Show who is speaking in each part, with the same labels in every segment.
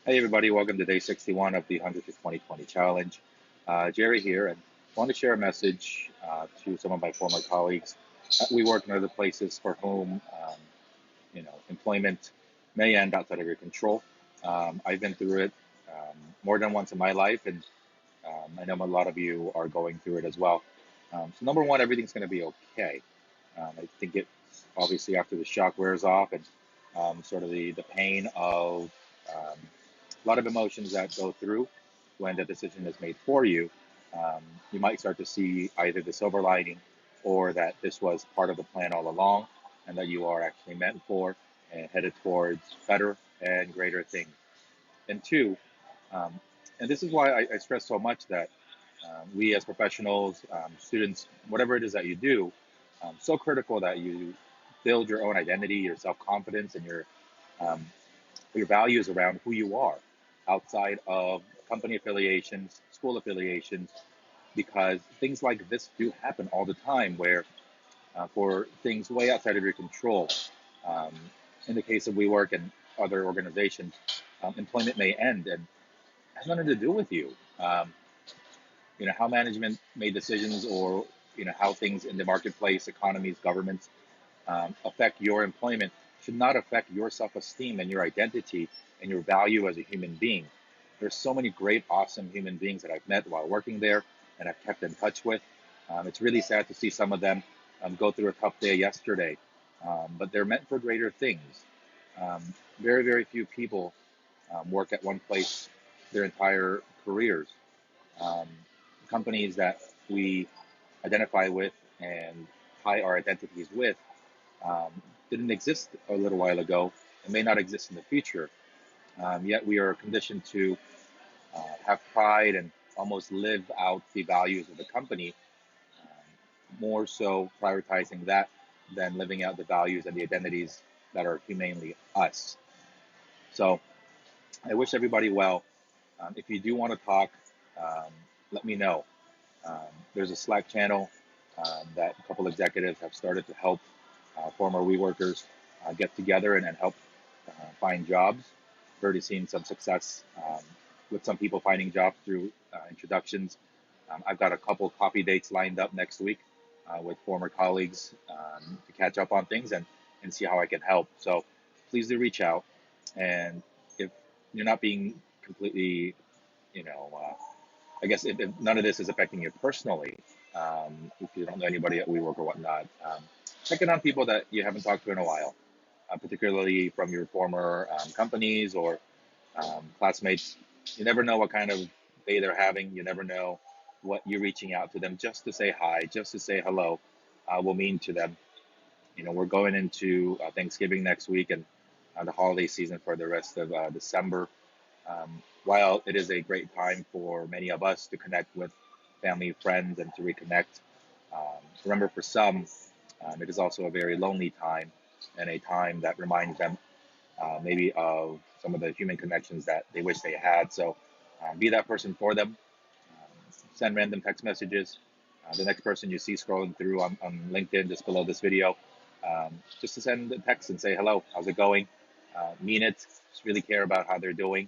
Speaker 1: Hey everybody, welcome to day 61 of the 100 to 2020 challenge. Jerry here, and want to share a message to some of my former colleagues at WeWork and other places for whom employment may end outside of your control. I've been through it more than once in my life, and I know a lot of you are going through it as well. So number one, everything's going to be okay. I think it obviously after the shock wears off and sort of the pain of a lot of emotions that go through when the decision is made for you, you might start to see either the silver lining or that this was part of the plan all along and that you are actually meant for and headed towards better and greater things. And two, um, and this is why I stress so much that we as professionals, students, whatever it is that you do, so critical that you build your own identity, your self confidence, and um, your values around who you are outside of company affiliations, school affiliations, because things like this do happen all the time where for things way outside of your control, um, in the case of WeWork and other organizations, employment may end and it has nothing to do with you. How management made decisions or, how things in the marketplace, economies, governments affect your employment should not affect your self-esteem and your identity and your value as a human being. There's so many great, awesome human beings that I've met while working there and I've kept in touch with. It's really sad to see some of them go through a tough day yesterday, but they're meant for greater things. Very, very few people work at one place their entire careers. Um, Companies that we identify with and tie our identities with didn't exist a little while ago and may not exist in the future. Yet we are conditioned to have pride and almost live out the values of the company, more so prioritizing that than living out the values and the identities that are humanely us. So I wish everybody well. If you do want to talk, um, let me know. There's a Slack channel that a couple executives have started to help former WeWorkers get together and help find jobs. I've already seen some success with some people finding jobs through introductions. I've got a couple coffee dates lined up next week with former colleagues to catch up on things and see how I can help. So please do reach out. And if you're not being completely, you know, I guess if none of this is affecting you personally, if you don't know anybody at WeWork or whatnot, check in on people that you haven't talked to in a while, particularly from your former companies or classmates. You never know what kind of day they're having. You never know what you're reaching out to them just to say hi, just to say hello will mean to them. We're going into Thanksgiving next week and the holiday season for the rest of December. While it is a great time for many of us to connect with family, friends, and to reconnect, remember for some, it is also a very lonely time and a time that reminds them maybe of some of the human connections that they wish they had. So be that person for them. Send random text messages. The next person you see scrolling through on LinkedIn just below this video, just to send a text and say, hello, how's it going? Mean it. Just really care about how they're doing.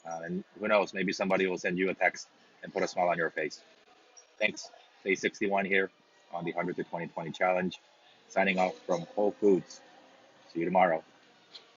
Speaker 1: And who knows, maybe somebody will send you a text and put a smile on your face. Thanks. Day 61 here on the 100 to 2020 challenge. Signing off from Whole Foods. See you tomorrow.